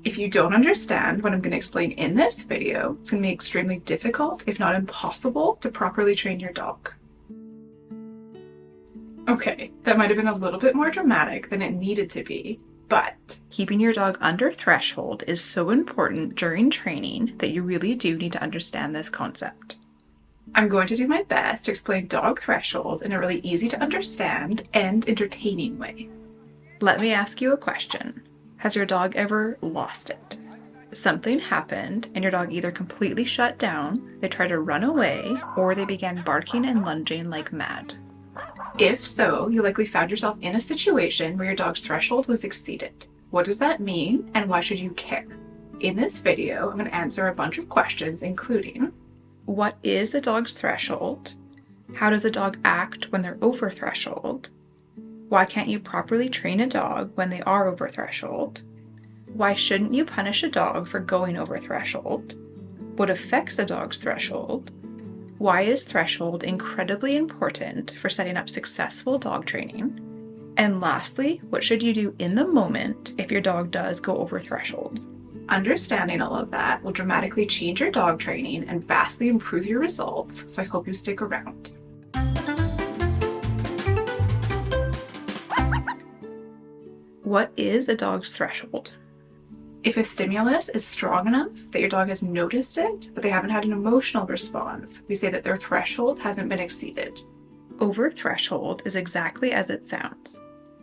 If you don't understand what I'm going to explain in this video, it's going to be extremely difficult, if not impossible, to properly train your dog. Okay, that might have been a little bit more dramatic than it needed to be, but keeping your dog under threshold is so important during training that you really do need to understand this concept. I'm going to do my best to explain dog threshold in a really easy to understand and entertaining way. Let me ask you a question. Has your dog ever lost it? Something happened and your dog either completely shut down, they tried to run away, or they began barking and lunging like mad. If so, you likely found yourself in a situation where your dog's threshold was exceeded. What does that mean and why should you care? In this video, I'm going to answer a bunch of questions, including: what is a dog's threshold? How does a dog act when they're over threshold? Why can't you properly train a dog when they are over threshold? Why shouldn't you punish a dog for going over threshold? What affects a dog's threshold? Why is threshold incredibly important for setting up successful dog training? And lastly, what should you do in the moment if your dog does go over threshold? Understanding all of that will dramatically change your dog training and vastly improve your results, so I hope you stick around. What is a dog's threshold? If a stimulus is strong enough that your dog has noticed it, but they haven't had an emotional response, we say that their threshold hasn't been exceeded. Over threshold is exactly as it sounds.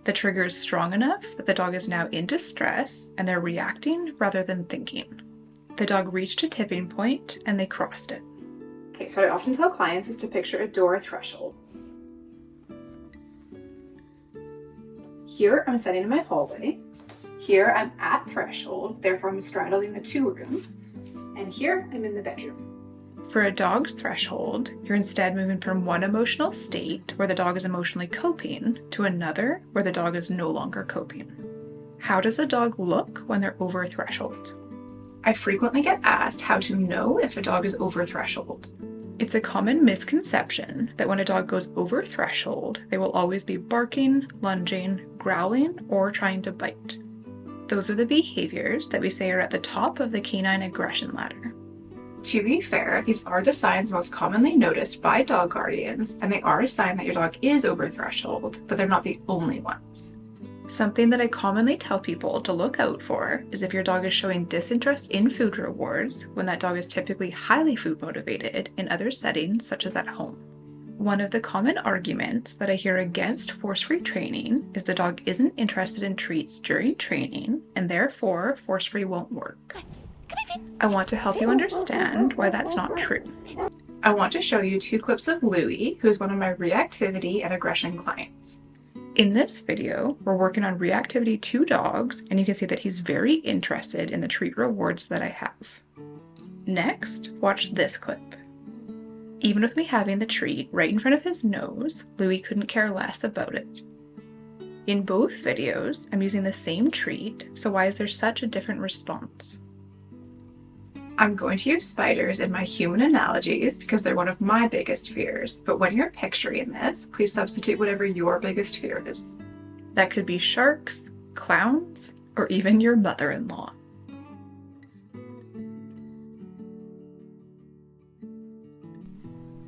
The trigger is strong enough that the dog is now in distress and they're reacting rather than thinking. The dog reached a tipping point and they crossed it. Okay, so I often tell clients is to picture a door threshold. Here I'm sitting in my hallway. Here I'm at threshold, therefore I'm straddling the two rooms. And here I'm in the bedroom. For a dog's threshold, you're instead moving from one emotional state where the dog is emotionally coping to another where the dog is no longer coping. How does a dog look when they're over threshold? I frequently get asked how to know if a dog is over threshold. It's a common misconception that when a dog goes over threshold, they will always be barking, lunging, growling, or trying to bite. Those are the behaviors that we say are at the top of the canine aggression ladder. To be fair, these are the signs most commonly noticed by dog guardians, and they are a sign that your dog is over threshold, but they're not the only ones. Something that I commonly tell people to look out for is if your dog is showing disinterest in food rewards, when that dog is typically highly food motivated in other settings, such as at home. One of the common arguments that I hear against force-free training is the dog isn't interested in treats during training, and therefore force-free won't work. I want to help you understand why that's not true. I want to show you two clips of Louie, who is one of my reactivity and aggression clients. In this video, we're working on reactivity to dogs, and you can see that he's very interested in the treat rewards that I have. Next, watch this clip. Even with me having the treat right in front of his nose, Louie couldn't care less about it. In both videos, I'm using the same treat, so why is there such a different response? I'm going to use spiders in my human analogies because they're one of my biggest fears, but when you're picturing this, please substitute whatever your biggest fear is. That could be sharks, clowns, or even your mother-in-law.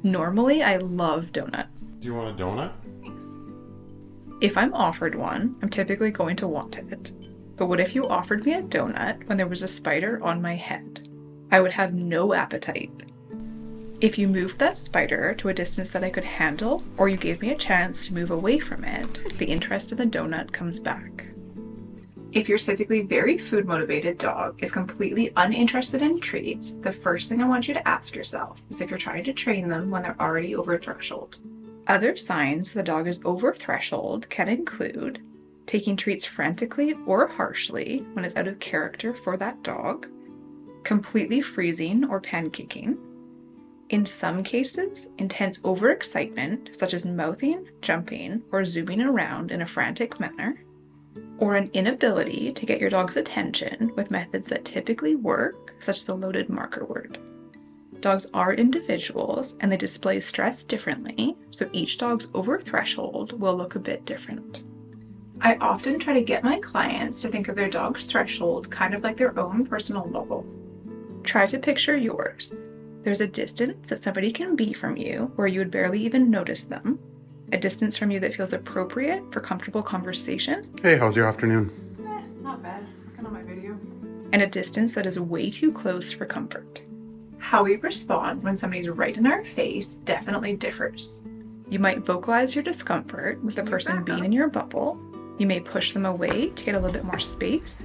Normally, I love donuts. Do you want a donut? If I'm offered one, I'm typically going to want it. But what if you offered me a donut when there was a spider on my head? I would have no appetite. If you moved that spider to a distance that I could handle, or you gave me a chance to move away from it, the interest in the donut comes back. If your typically very food motivated dog is completely uninterested in treats, the first thing I want you to ask yourself is if you're trying to train them when they're already over threshold. Other signs the dog is over threshold can include taking treats frantically or harshly when it's out of character for that dog, completely freezing or pancaking, in some cases, intense overexcitement such as mouthing, jumping, or zooming around in a frantic manner, or an inability to get your dog's attention with methods that typically work, such as a loaded marker word. Dogs are individuals and they display stress differently, so each dog's over threshold will look a bit different. I often try to get my clients to think of their dog's threshold kind of like their own personal bubble. Try to picture yours. There's a distance that somebody can be from you where you would barely even notice them, a distance from you that feels appropriate for comfortable conversation. Hey, how's your afternoon? Not bad. Working on my video. And a distance that is way too close for comfort. How we respond when somebody's right in our face definitely differs. You might vocalize your discomfort with the person being in your bubble. You may push them away to get a little bit more space,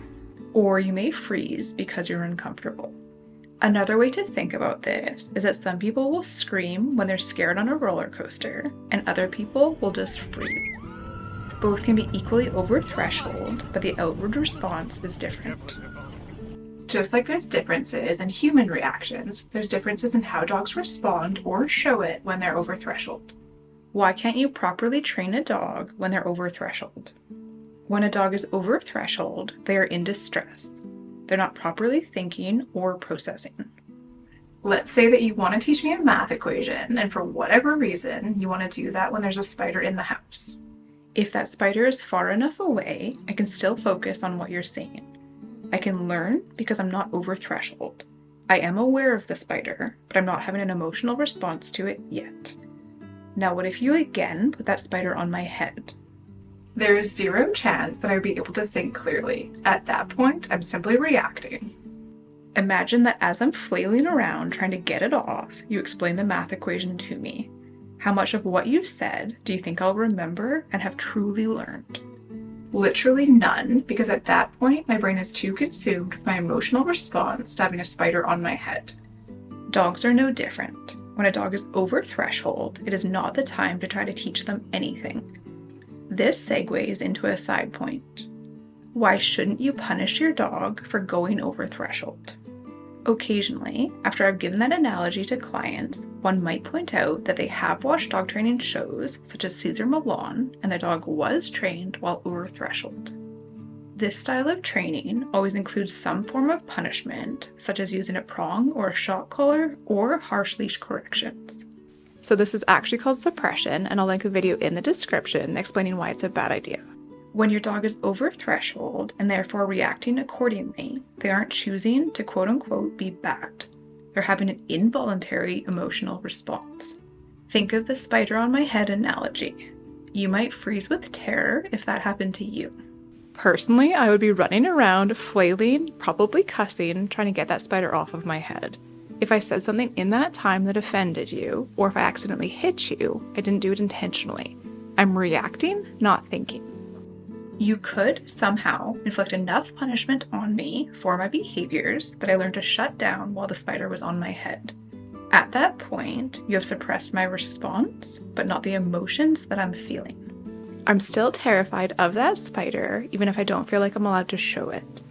or you may freeze because you're uncomfortable. Another way to think about this is that some people will scream when they're scared on a roller coaster, and other people will just freeze. Both can be equally over threshold, but the outward response is different. Just like there's differences in human reactions, there's differences in how dogs respond or show it when they're over threshold. Why can't you properly train a dog when they're over threshold? When a dog is over threshold, they are in distress. They're not properly thinking or processing. Let's say that you want to teach me a math equation, and for whatever reason, you want to do that when there's a spider in the house. If that spider is far enough away, I can still focus on what you're saying. I can learn because I'm not over threshold. I am aware of the spider, but I'm not having an emotional response to it yet. Now, what if you again put that spider on my head? There is zero chance that I would be able to think clearly. At that point, I'm simply reacting. Imagine that as I'm flailing around trying to get it off, you explain the math equation to me. How much of what you said do you think I'll remember and have truly learned? Literally none, because at that point, my brain is too consumed with my emotional response to having a spider on my head. Dogs are no different. When a dog is over threshold, it is not the time to try to teach them anything. This segues into a side point. Why shouldn't you punish your dog for going over threshold? Occasionally, after I've given that analogy to clients, one might point out that they have watched dog training shows such as Cesar Millan, and their dog was trained while over threshold. This style of training always includes some form of punishment, such as using a prong or a shock collar or harsh leash corrections. So this is actually called suppression, and I'll link a video in the description explaining why it's a bad idea. When your dog is over threshold and therefore reacting accordingly, they aren't choosing to quote-unquote be bad. They're having an involuntary emotional response. Think of the spider on my head analogy. You might freeze with terror if that happened to you. Personally, I would be running around, flailing, probably cussing, trying to get that spider off of my head. If I said something in that time that offended you, or if I accidentally hit you, I didn't do it intentionally. I'm reacting, not thinking. You could somehow inflict enough punishment on me for my behaviors that I learned to shut down while the spider was on my head. At that point, you have suppressed my response, but not the emotions that I'm feeling. I'm still terrified of that spider, even if I don't feel like I'm allowed to show it.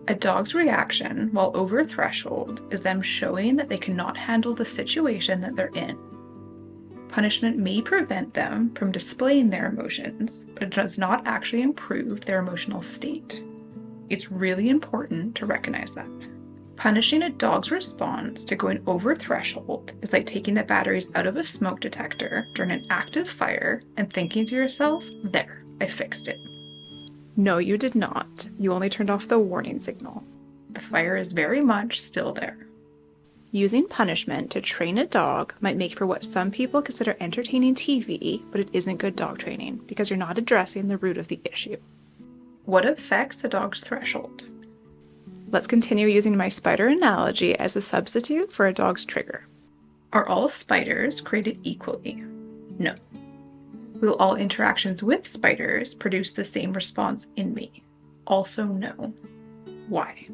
A dog's reaction while over threshold is them showing that they cannot handle the situation that they're in. Punishment may prevent them from displaying their emotions, but it does not actually improve their emotional state. It's really important to recognize that. Punishing a dog's response to going over threshold is like taking the batteries out of a smoke detector during an active fire and thinking to yourself, there, I fixed it. No, you did not. You only turned off the warning signal. The fire is very much still there. Using punishment to train a dog might make for what some people consider entertaining TV, but it isn't good dog training because you're not addressing the root of the issue. What affects a dog's threshold? Let's continue using my spider analogy as a substitute for a dog's trigger. Are all spiders created equally? No. Will all interactions with spiders produce the same response in me? Also no. Why?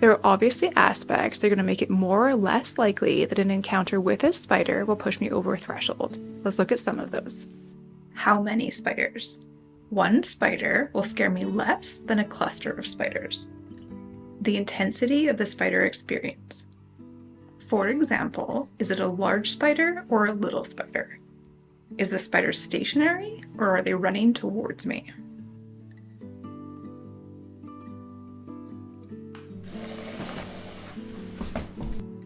There are obviously aspects that are going to make it more or less likely that an encounter with a spider will push me over a threshold. Let's look at some of those. How many spiders? One spider will scare me less than a cluster of spiders. The intensity of the spider experience. For example, is it a large spider or a little spider? Is the spider stationary or are they running towards me?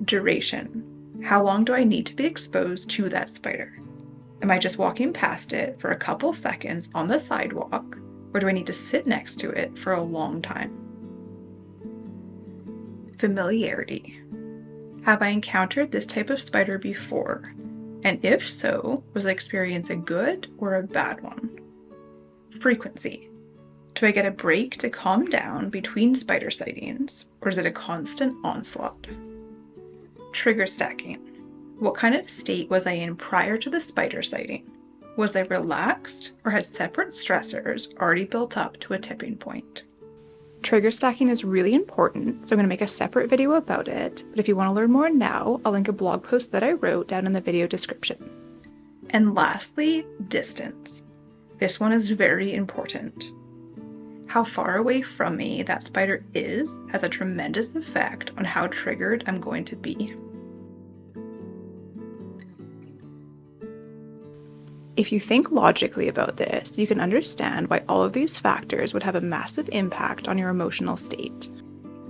Duration. How long do I need to be exposed to that spider? Am I just walking past it for a couple seconds on the sidewalk, Or do I need to sit next to it for a long time? Familiarity. Have I encountered this type of spider before? And if so, was the experience a good or a bad one? Frequency. Do I get a break to calm down between spider sightings, or is it a constant onslaught? Trigger stacking. What kind of state was I in prior to the spider sighting? Was I relaxed, or had separate stressors already built up to a tipping point? Trigger stacking is really important, so I'm going to make a separate video about it, but if you want to learn more now, I'll link a blog post that I wrote down in the video description. And lastly, distance. This one is very important. How far away from me that spider is has a tremendous effect on how triggered I'm going to be. If you think logically about this, you can understand why all of these factors would have a massive impact on your emotional state.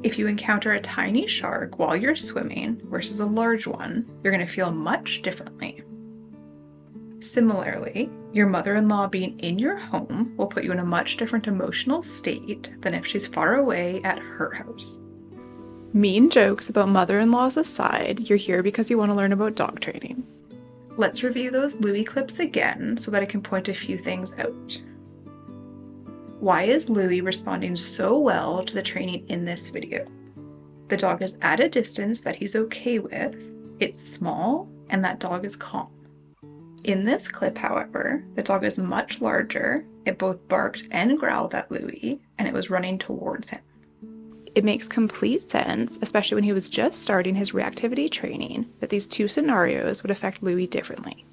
If you encounter a tiny shark while you're swimming versus a large one, you're going to feel much differently. Similarly, your mother-in-law being in your home will put you in a much different emotional state than if she's far away at her house. Mean jokes about mother-in-laws aside, you're here because you want to learn about dog training. Let's review those Louie clips again so that I can point a few things out. Why is Louie responding so well to the training in this video? The dog is at a distance that he's okay with, it's small, and that dog is calm. In this clip, however, the dog is much larger, it both barked and growled at Louie, and it was running towards him. It makes complete sense, especially when he was just starting his reactivity training, that these two scenarios would affect Louie differently.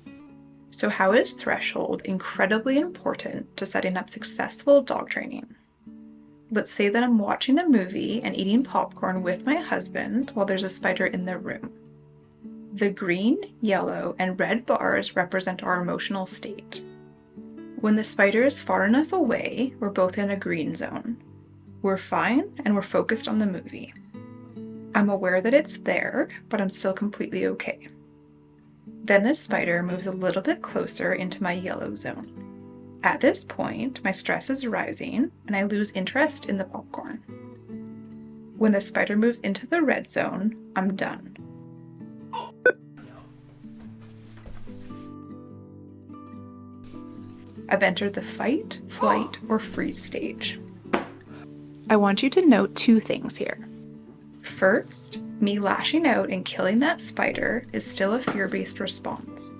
So how is threshold incredibly important to setting up successful dog training? Let's say that I'm watching a movie and eating popcorn with my husband while there's a spider in the room. The green, yellow, and red bars represent our emotional state. When the spider is far enough away, we're both in a green zone. We're fine and we're focused on the movie. I'm aware that it's there, but I'm still completely okay. Then the spider moves a little bit closer into my yellow zone. At this point, my stress is rising and I lose interest in the popcorn. When the spider moves into the red zone, I'm done. I've entered the fight, flight, or freeze stage. I want you to note two things here. First, me lashing out and killing that spider is still a fear-based response.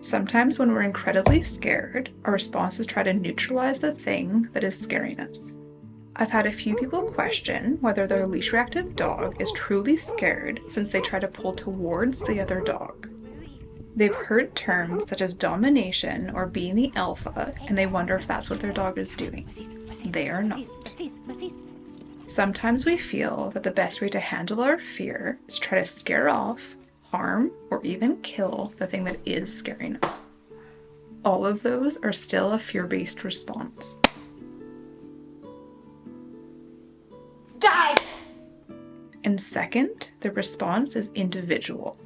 Sometimes when we're incredibly scared, our response is try to neutralize the thing that is scaring us. I've had a few people question whether their leash reactive dog is truly scared since they try to pull towards the other dog. They've heard terms such as domination or being the alpha, and they wonder if that's what their dog is doing. They are not. Sometimes we feel that the best way to handle our fear is try to scare off, harm, or even kill the thing that is scaring us. All of those are still a fear-based response. Die! And second, the response is individual.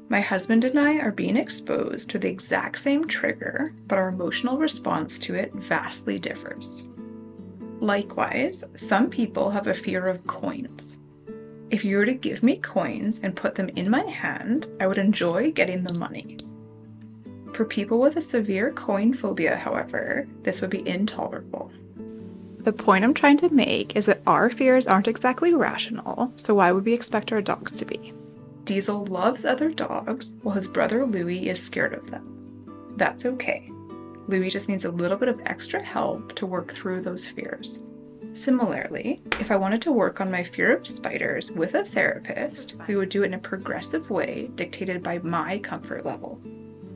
My husband and I are being exposed to the exact same trigger, but our emotional response to it vastly differs. Likewise, some people have a fear of coins. If you were to give me coins and put them in my hand, I would enjoy getting the money. For people with a severe coin phobia, however, this would be intolerable. The point I'm trying to make is that our fears aren't exactly rational, so why would we expect our dogs to be? Diesel loves other dogs, while his brother Louie is scared of them. That's okay. Louie just needs a little bit of extra help to work through those fears. Similarly, if I wanted to work on my fear of spiders with a therapist, we would do it in a progressive way dictated by my comfort level.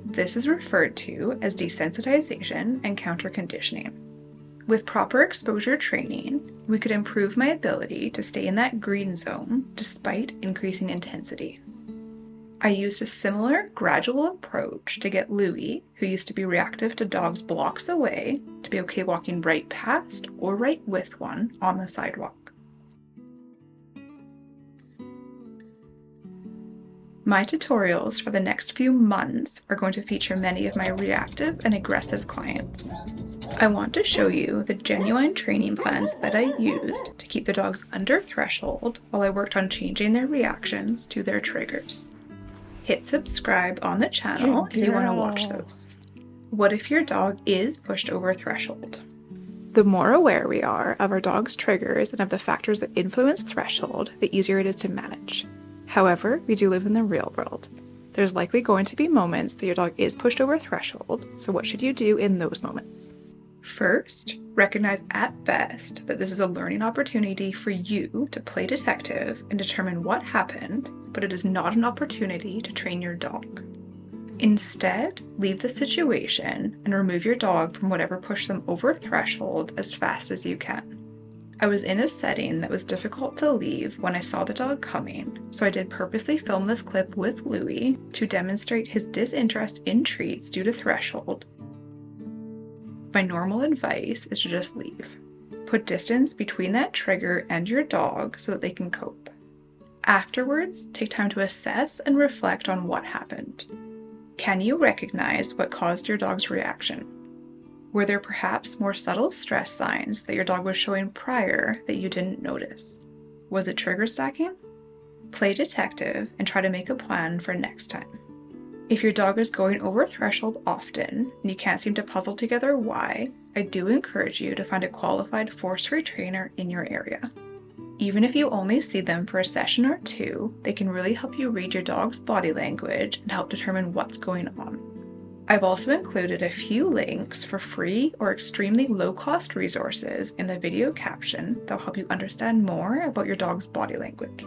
This is referred to as desensitization and counter-conditioning. With proper exposure training, we could improve my ability to stay in that green zone despite increasing intensity. I used a similar gradual approach to get Louie, who used to be reactive to dogs blocks away, to be okay walking right past or right with one on the sidewalk. My tutorials for the next few months are going to feature many of my reactive and aggressive clients. I want to show you the genuine training plans that I used to keep the dogs under threshold while I worked on changing their reactions to their triggers. Hit subscribe on the channel if you want to watch those. What if your dog is pushed over threshold? The more aware we are of our dog's triggers and of the factors that influence threshold, the easier it is to manage. However, we do live in the real world. There's likely going to be moments that your dog is pushed over threshold, so what should you do in those moments? First, recognize at best that this is a learning opportunity for you to play detective and determine what happened, but it is not an opportunity to train your dog. Instead, leave the situation and remove your dog from whatever pushed them over threshold as fast as you can. I was in a setting that was difficult to leave when I saw the dog coming, so I did purposely film this clip with Louie to demonstrate his disinterest in treats due to threshold. My normal advice is to just leave. Put distance between that trigger and your dog so that they can cope. Afterwards, take time to assess and reflect on what happened. Can you recognize what caused your dog's reaction? Were there perhaps more subtle stress signs that your dog was showing prior that you didn't notice? Was it trigger stacking? Play detective and try to make a plan for next time. If your dog is going over threshold often and you can't seem to puzzle together why, I do encourage you to find a qualified force-free trainer in your area. Even if you only see them for a session or two, they can really help you read your dog's body language and help determine what's going on. I've also included a few links for free or extremely low-cost resources in the video caption that will help you understand more about your dog's body language.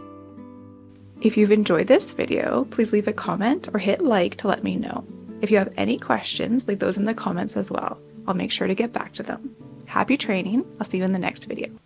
If you've enjoyed this video, please leave a comment or hit like to let me know. If you have any questions, leave those in the comments as well. I'll make sure to get back to them. Happy training. I'll see you in the next video.